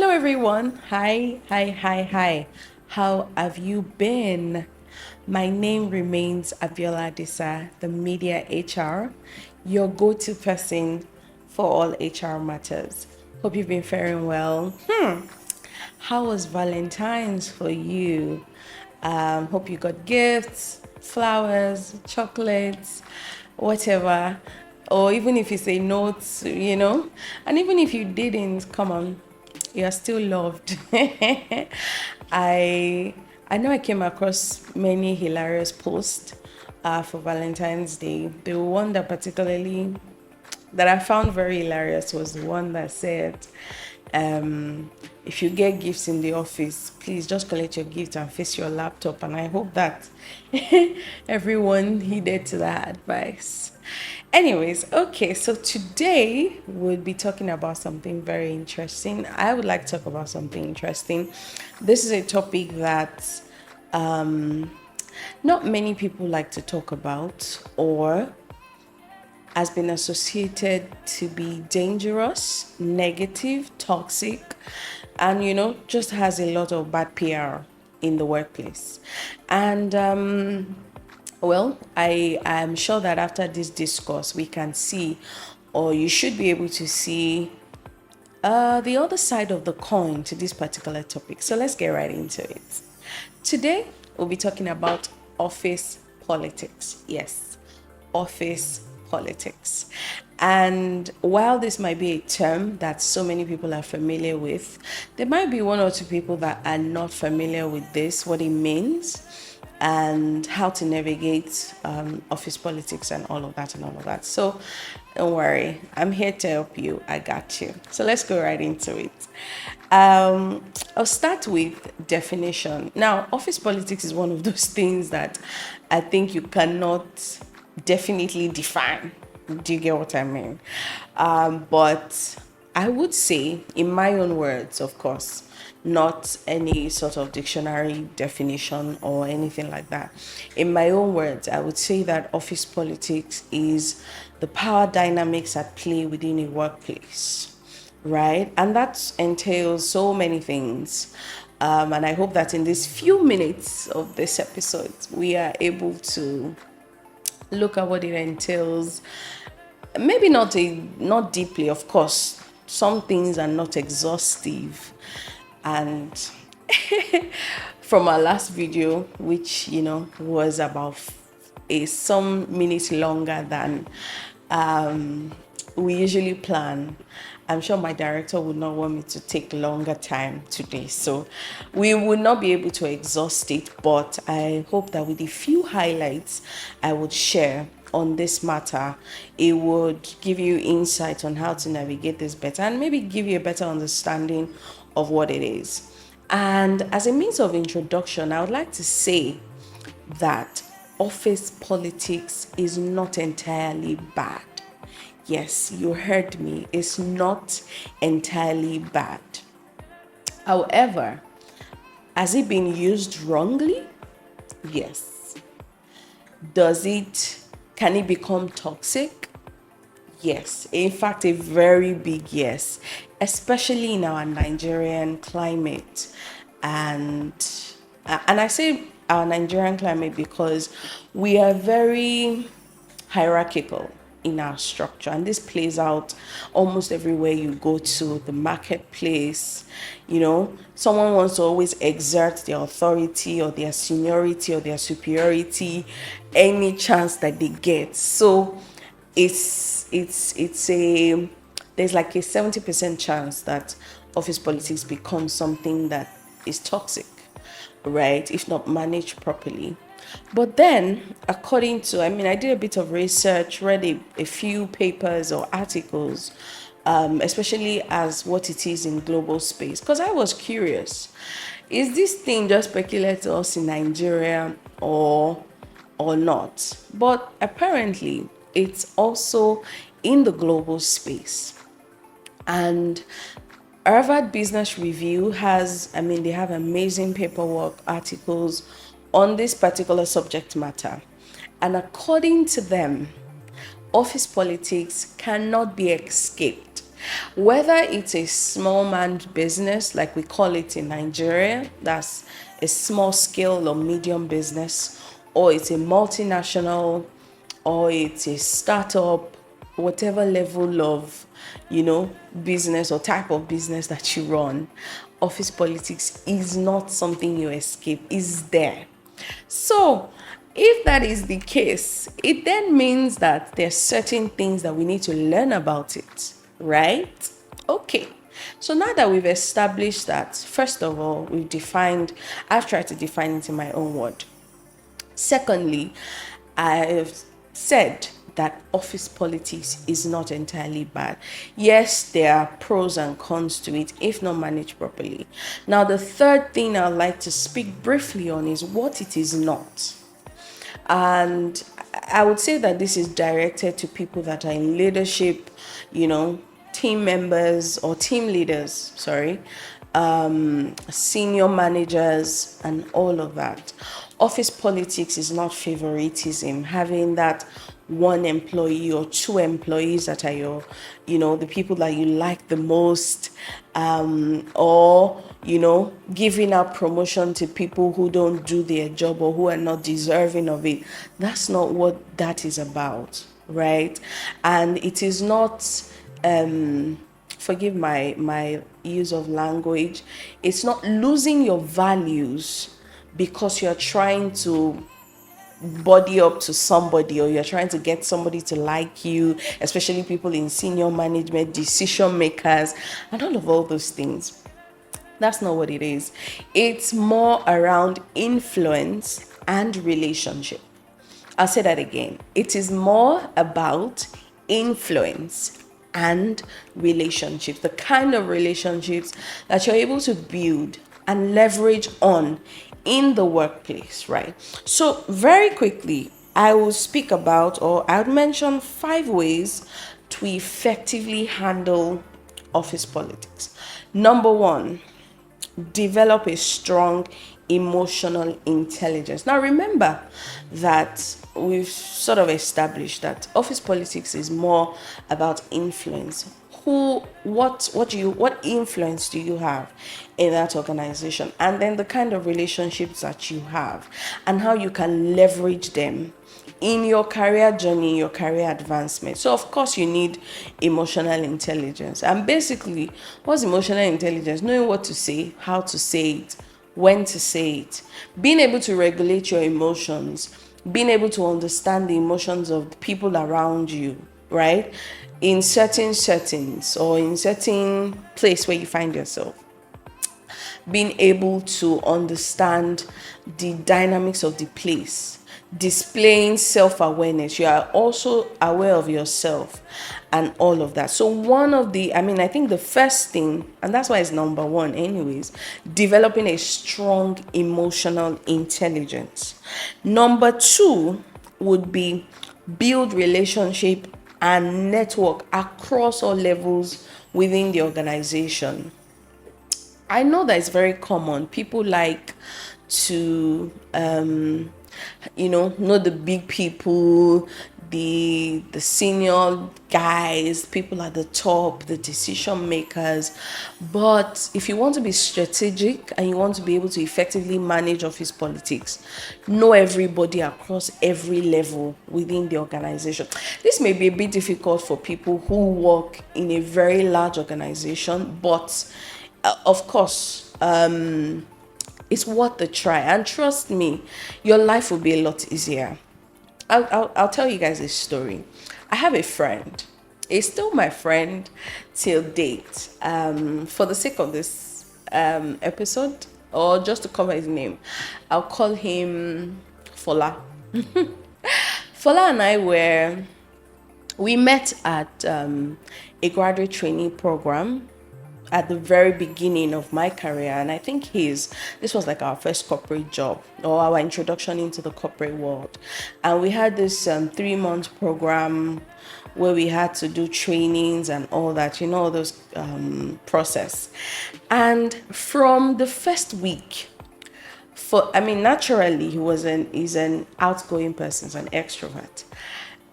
Hello, everyone. Hi. How have you been? My name remains Abiola Disa, the media HR, your go to person for all HR matters. Hope you've been faring well. How was Valentine's for you? Hope you got gifts, flowers, chocolates, whatever. Or even if you say notes, and even if you didn't, come on, you're still loved. I I know I came across many hilarious posts for Valentine's Day. The one that particularly that I found very hilarious was the one that said, if you get gifts in the office, please just collect your gift and face your laptop. And I hope that everyone heeded to that advice. Anyways, okay, so today we'll be talking about something very interesting. I would like to talk about something interesting. This is a topic that not many people like to talk about, or has been associated to be dangerous, negative, toxic, and just has a lot of bad PR in the workplace. And well, I am sure that after this discourse, we can see, or you should be able to see, the other side of the coin to this particular topic. So let's get right into it. Today, we'll be talking about office politics. Yes, office politics. And while this might be a term that so many people are familiar with, there might be one or two people that are not familiar with this, what it means, and how to navigate office politics and all of that and all of that. So don't worry, I'm here to help you. I got you. So let's go right into it. I'll start with definition. Now, office politics is one of those things that I think you cannot definitely define. Do you get what I mean? But I would say, in my own words, of course, not any sort of dictionary definition or anything like that. In my own words, I would say that office politics is the power dynamics at play within a workplace, right? And that entails so many things. And I hope that in these few minutes of this episode, we are able to look at what it entails. Maybe not deeply, of course. Some things are not exhaustive. And from our last video, which was about some minutes longer than we usually plan, I'm sure my director would not want me to take longer time today, so we would not be able to exhaust it. But I hope that with the few highlights I would share on this matter, it would give you insight on how to navigate this better and maybe give you a better understanding of what it is. And as a means of introduction, I would like to say that office politics is not entirely bad. Yes, you heard me. It's not entirely bad. However, has it been used wrongly? Yes. Can it become toxic? Yes. In fact, a very big yes, especially in our Nigerian climate. And I say our Nigerian climate because we are very hierarchical in our structure, and this plays out almost everywhere you go to the marketplace. Someone wants to always exert their authority or their seniority or their superiority any chance that they get. So it's a there's like a 70% chance that office politics becomes something that is toxic, right, if not managed properly. But then, according to, I did a bit of research, read a few papers or articles, especially as what it is in global space, because I was curious, is this thing just peculiar to us in Nigeria or not? But apparently, it's also in the global space. And Harvard Business Review they have amazing paperwork, articles on this particular subject matter. And according to them, office politics cannot be escaped Whether it's a small man business, like we call it in Nigeria, that's a small scale or medium business, or it's a multinational, or it's a startup, whatever level of, business or type of business that you run, office politics is not something you escape, is there. So, if that is the case, it then means that there's certain things that we need to learn about it, right? Okay. So now that we've established that, first of all, I've tried to define it in my own word. Secondly, I've said that office politics is not entirely bad. Yes, there are pros and cons to it if not managed properly. Now, the third thing I'd like to speak briefly on is what it is not. And I would say that this is directed to people that are in leadership, team members or team leaders, senior managers, and all of that. Office politics is not favoritism, having that one employee or two employees that are the people that you like the most, or, giving out promotion to people who don't do their job or who are not deserving of it. That's not what that is about, right? And it is not, forgive my use of language, it's not losing your values because you're trying to body up to somebody, or you're trying to get somebody to like you, especially people in senior management, decision makers, and all those things. That's not what it is. It's more around influence and relationship. I'll say that again. It is more about influence and relationships, the kind of relationships that you're able to build and leverage on in the workplace, right? So very quickly, I will speak about, or I'll mention 5 ways to effectively handle office politics. Number 1, develop a strong emotional intelligence. Now remember that we've sort of established that office politics is more about influence. What influence do you have in that organization, and then the kind of relationships that you have and how you can leverage them in your career journey, your career advancement. So of course you need emotional intelligence. And basically, what's emotional intelligence? Knowing what to say, how to say it, when to say it, being able to regulate your emotions, being able to understand the emotions of the people around you, right? In certain settings or in certain place where you find yourself, being able to understand the dynamics of the place, displaying self-awareness. You are also aware of yourself and all of that. So I think the first thing, and that's why it's number 1 anyways, developing a strong emotional intelligence. Number 2 would be build relationship and network across all levels within the organization. I know that it's very common. People like to, know the big people, the senior guys, people at the top, the decision makers. But if you want to be strategic and you want to be able to effectively manage office politics, know everybody across every level within the organization. This may be a bit difficult for people who work in a very large organization, but of course, it's worth the try. And trust me, your life will be a lot easier. I'll tell you guys a story. I have a friend. He's still my friend till date. For the sake of this episode, or just to cover his name, I'll call him Fola. Fola and we met at a graduate training program at the very beginning of my career, and I think this was like our first corporate job, or our introduction into the corporate world. And we had this 3-month program where we had to do trainings and all that, all those process. And from the first week, naturally he's an outgoing person, he's an extrovert.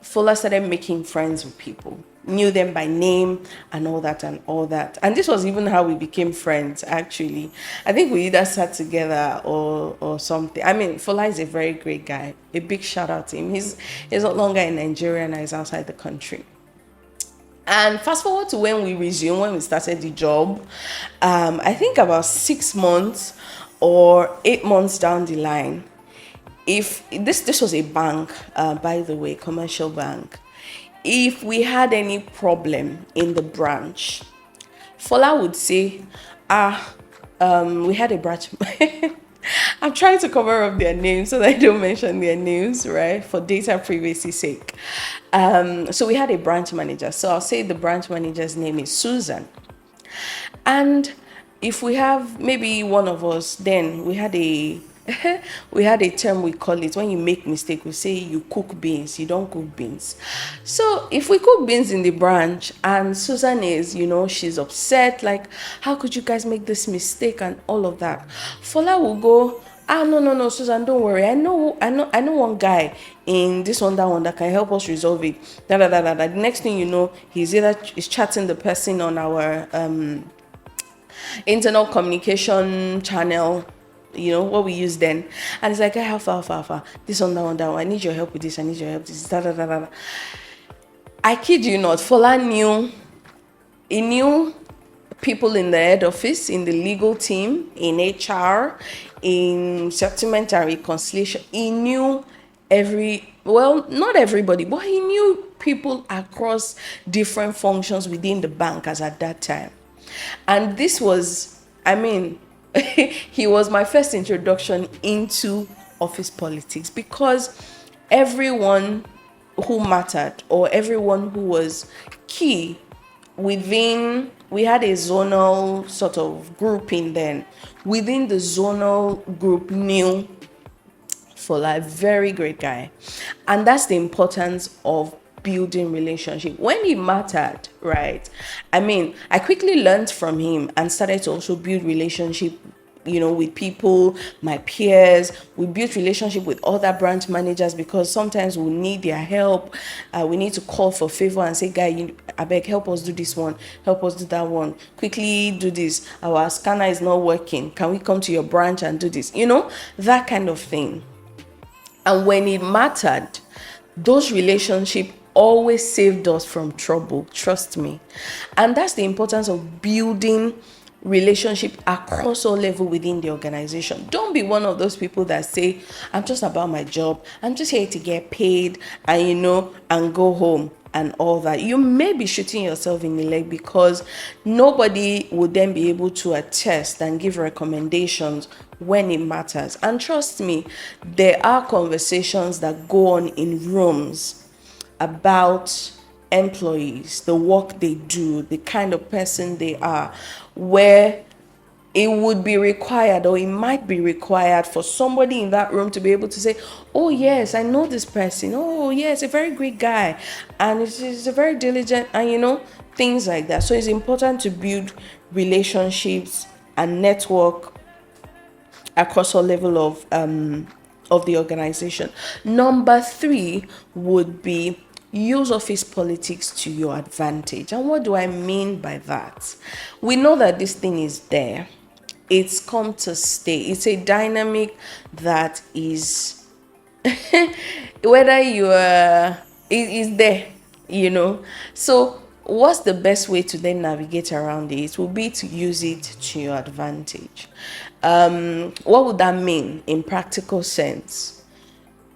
Fuller started making friends with people. knew them by name and all that and all that. And this was even how we became friends, actually. I think we either sat together or something. I mean, Fola is a very great guy. A big shout out to him. He's no longer in Nigeria and he's outside the country. And fast forward to when we started the job, I think about 6 months or 8 months down the line, if this was a bank, by the way, commercial bank, if we had any problem in the branch, Fola would say, we had a branch. I'm trying to cover up their names so that I don't mention their names, right? For data privacy sake. So we had a branch manager. So I'll say the branch manager's name is Susan. And if we have maybe one of us, then we had a we had a term we call it when you make mistake, we say you cook beans, you don't cook beans. So if we cook beans in the branch and Susan is, she's upset, like, how could you guys make this mistake and all of that, Fola will go, no, Susan, don't worry, I know one guy in this one, that one that can help us resolve it. The next thing you know, he's chatting the person on our internal communication channel, what we use then, and it's like, alpha, this one, that one, I need your help with this, I need your help with this, I kid you not, Fola knew people in the head office, in the legal team, in HR, in settlement and reconciliation. He knew not everybody, but he knew people across different functions within the bank as at that time. And this was, he was my first introduction into office politics, because everyone who mattered or everyone who was key within, we had a zonal sort of grouping then. Within the zonal group knew Fola, a very great guy. And that's the importance of building relationship when it mattered, right? I quickly learned from him and started to also build relationship, with people, my peers. We built relationship with other branch managers, because sometimes we need their help. We need to call for favor and say, guy, I beg, help us do this one, help us do that one, quickly do this. Our scanner is not working. Can we come to your branch and do this? That kind of thing. And when it mattered, those relationships always saved us from trouble, trust me. And that's the importance of building relationship across all level within the organization. Don't be one of those people that say, I'm just about my job, I'm just here to get paid and and go home and all that. You may be shooting yourself in the leg, because nobody would then be able to attest and give recommendations when it matters. And trust me, there are conversations that go on in rooms about employees, the work they do, the kind of person they are, where it would be required, or it might be required, for somebody in that room to be able to say, oh yes, I know this person, oh yes, a very great guy, and he's a very diligent, and things like that. So it's important to build relationships and network across all level of the organization. Number 3 would be use office politics to your advantage. And what do I mean by that? We know that this thing is there. It's come to stay. It's a dynamic that is, whether you are, it is there, So what's the best way to then navigate around it? It will be to use it to your advantage. What would that mean in practical sense?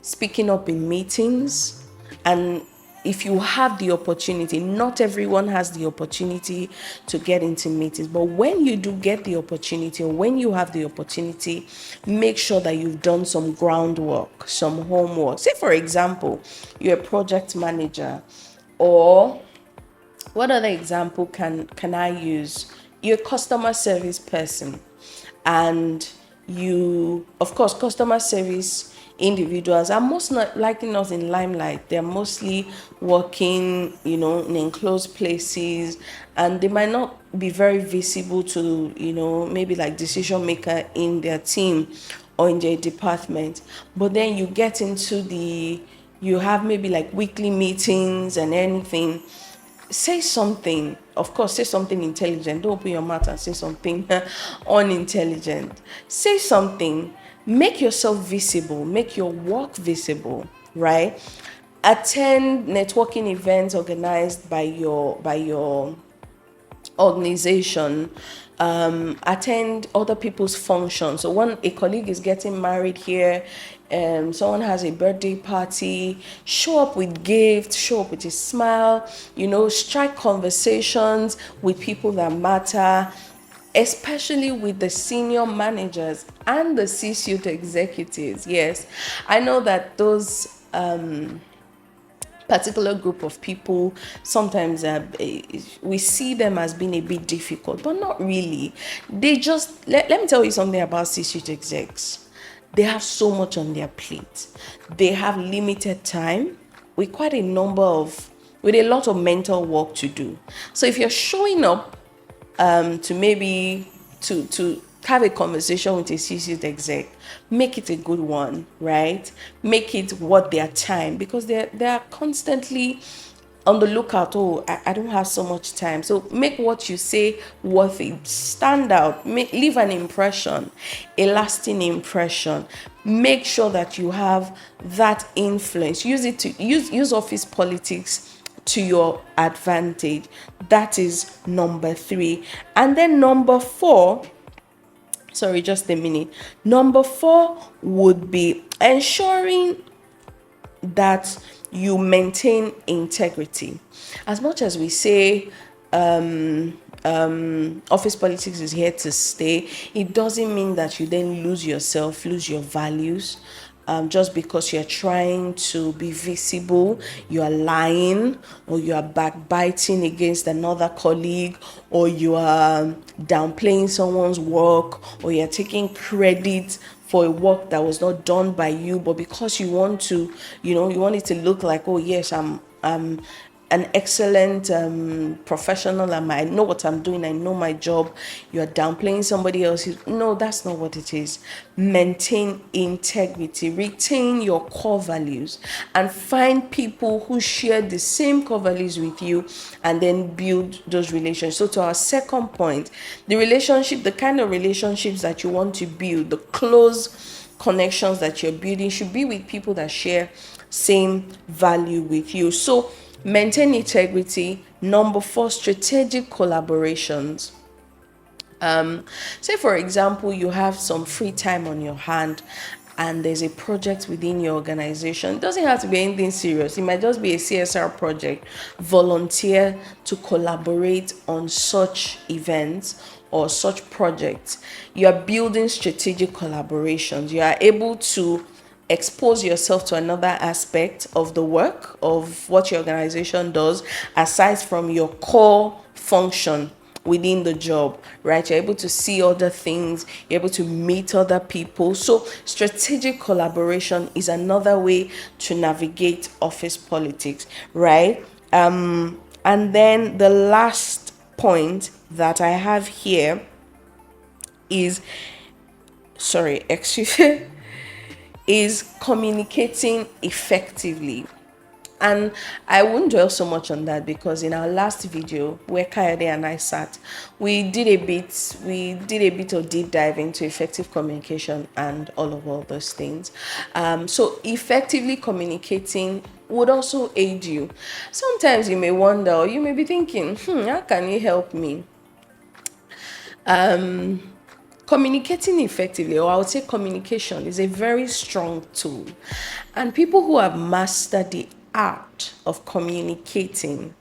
Speaking up in meetings. And if you have the opportunity, not everyone has the opportunity to get into meetings, but when you do get the opportunity, or when you have the opportunity, make sure that you've done some groundwork, some homework. Say, for example, you're a project manager, or what other example can I use? You're a customer service person, and of course, customer service individuals are most not likely not in limelight. They're mostly working, in enclosed places, and they might not be very visible to, maybe like decision maker in their team or in their department. But then you get into you have maybe like weekly meetings and anything. say something. Of course, say something intelligent. Don't open your mouth and say something unintelligent. Say something. Make yourself visible. Make your work visible, right? Attend networking events organized by your organization. Attend other people's functions. So when a colleague is getting married here, someone has a birthday party, show up with gifts, show up with a smile, strike conversations with people that matter, especially with the senior managers and the C-suite executives. Yes, I know that those particular group of people sometimes we see them as being a bit difficult, but not really. They just let me tell you something about C-suite execs. They have so much on their plate. They have limited time with quite a number of with a lot of mental work to do. So if you're showing up to maybe to have a conversation with a C-suite exec, make it a good one, right? Make it worth their time, because they're constantly on the lookout. Oh, I don't have so much time. So make what you say worth it. Stand out. Leave an impression, a lasting impression. Make sure that you have that influence. Use office politics to your advantage. That is number 3. And then number 4, sorry, just a minute. Number 4 would be ensuring that you maintain integrity. As much as we say office politics is here to stay, it doesn't mean that you then lose yourself, lose your values. Just because you're trying to be visible, you are lying, or you are backbiting against another colleague, or you are downplaying someone's work, or you're taking credit for a work that was not done by you, but because you want to, you want it to look like, oh yes, I'm an excellent professional, and I know what I'm doing, I know my job. You're downplaying somebody else. No, that's not what it is. Maintain integrity, retain your core values, and find people who share the same core values with you, and then build those relationships. So to our second point, the kind of relationships that you want to build, the close connections that you're building, should be with people that share same value with you. So maintain integrity. Number 4, strategic collaborations. Say for example, you have some free time on your hand and there's a project within your organization. It doesn't have to be anything serious. It might just be a CSR project. Volunteer to collaborate on such events or such projects. You are building strategic collaborations. You are able to expose yourself to another aspect of the work of what your organization does, aside from your core function within the job, right? You're able to see other things, you're able to meet other people. So strategic collaboration is another way to navigate office politics, right? And then the last point that I have here is, sorry, excuse me, is communicating effectively. And I won't dwell so much on that, because in our last video where Kayode and I sat, we did a bit of deep dive into effective communication and all those things. So effectively communicating would also aid you. Sometimes you may wonder, or you may be thinking, how can you help me? Communicating effectively, or I would say communication, is a very strong tool. And people who have mastered the art of communicating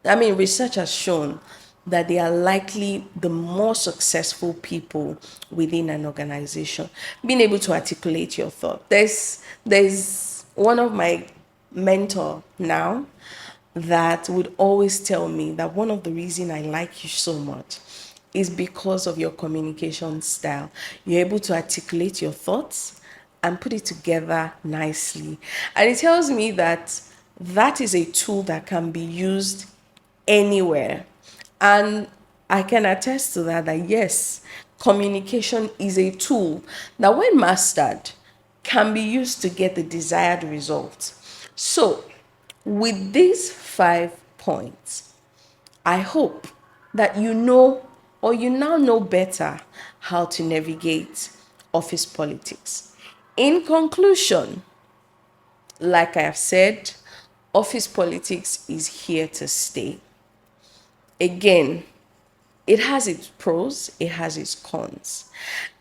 research has shown that they are likely the more successful people within an organization. Being able to articulate your thought. There's one of my mentor now that would always tell me that one of the reasons I like you so much is because of your communication style. You're able to articulate your thoughts and put it together nicely. And it tells me that that is a tool that can be used anywhere. And I can attest to that yes, communication is a tool that, when mastered, can be used to get the desired result. So With these 5 points, I hope that you know, or you now know better, how to navigate office politics. In conclusion, like I have said, office politics is here to stay. Again, it has its pros, it has its cons.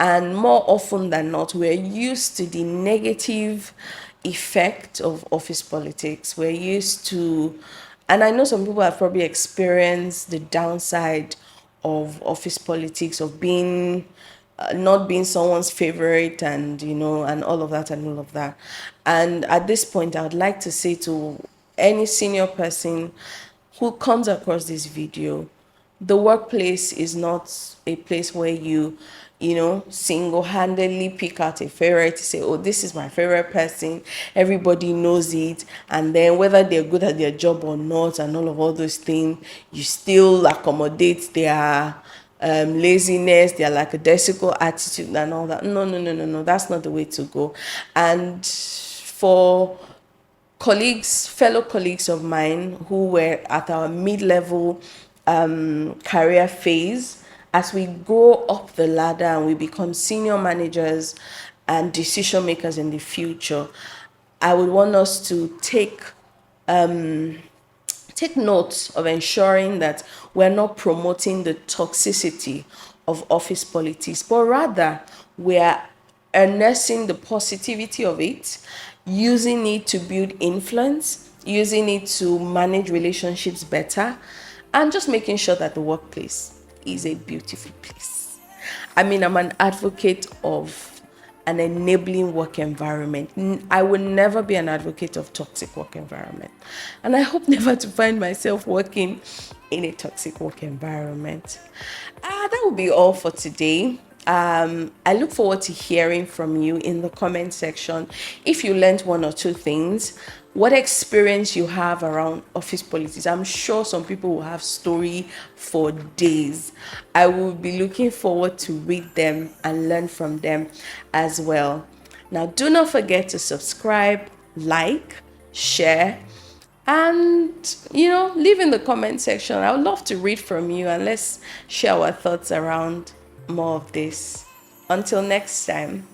And more often than not, we're used to the negative effect of office politics. We're used to, and I know some people have probably experienced the downside of office politics, of being not being someone's favorite, and and all of that and all of that. And at this point, I would like to say to any senior person who comes across this video, the workplace is not a place where you single-handedly pick out a favorite to say, oh, this is my favorite person, everybody knows it, and then whether they're good at their job or not and all those things, you still accommodate their laziness, their lackadaisical attitude and all that. No, no, no, no, no, that's not the way to go. And for fellow colleagues of mine who were at our mid-level career phase, as we grow up the ladder and we become senior managers and decision makers in the future, I would want us to take note of ensuring that we're not promoting the toxicity of office politics, but rather we're harnessing the positivity of it, using it to build influence, using it to manage relationships better, and just making sure that the workplace is a beautiful place. I mean, I'm an advocate of an enabling work environment. I will never be an advocate of toxic work environment. And I hope never to find myself working in a toxic work environment. That will be all for today. I look forward to hearing from you in the comment section. If you learned one or two things, what experience you have around office politics. I'm sure some people will have story for days. I will be looking forward to read them and learn from them as well. Now, do not forget to subscribe, like, share, and leave in the comment section. I would love to read from you, and let's share our thoughts around more of this. Until next time.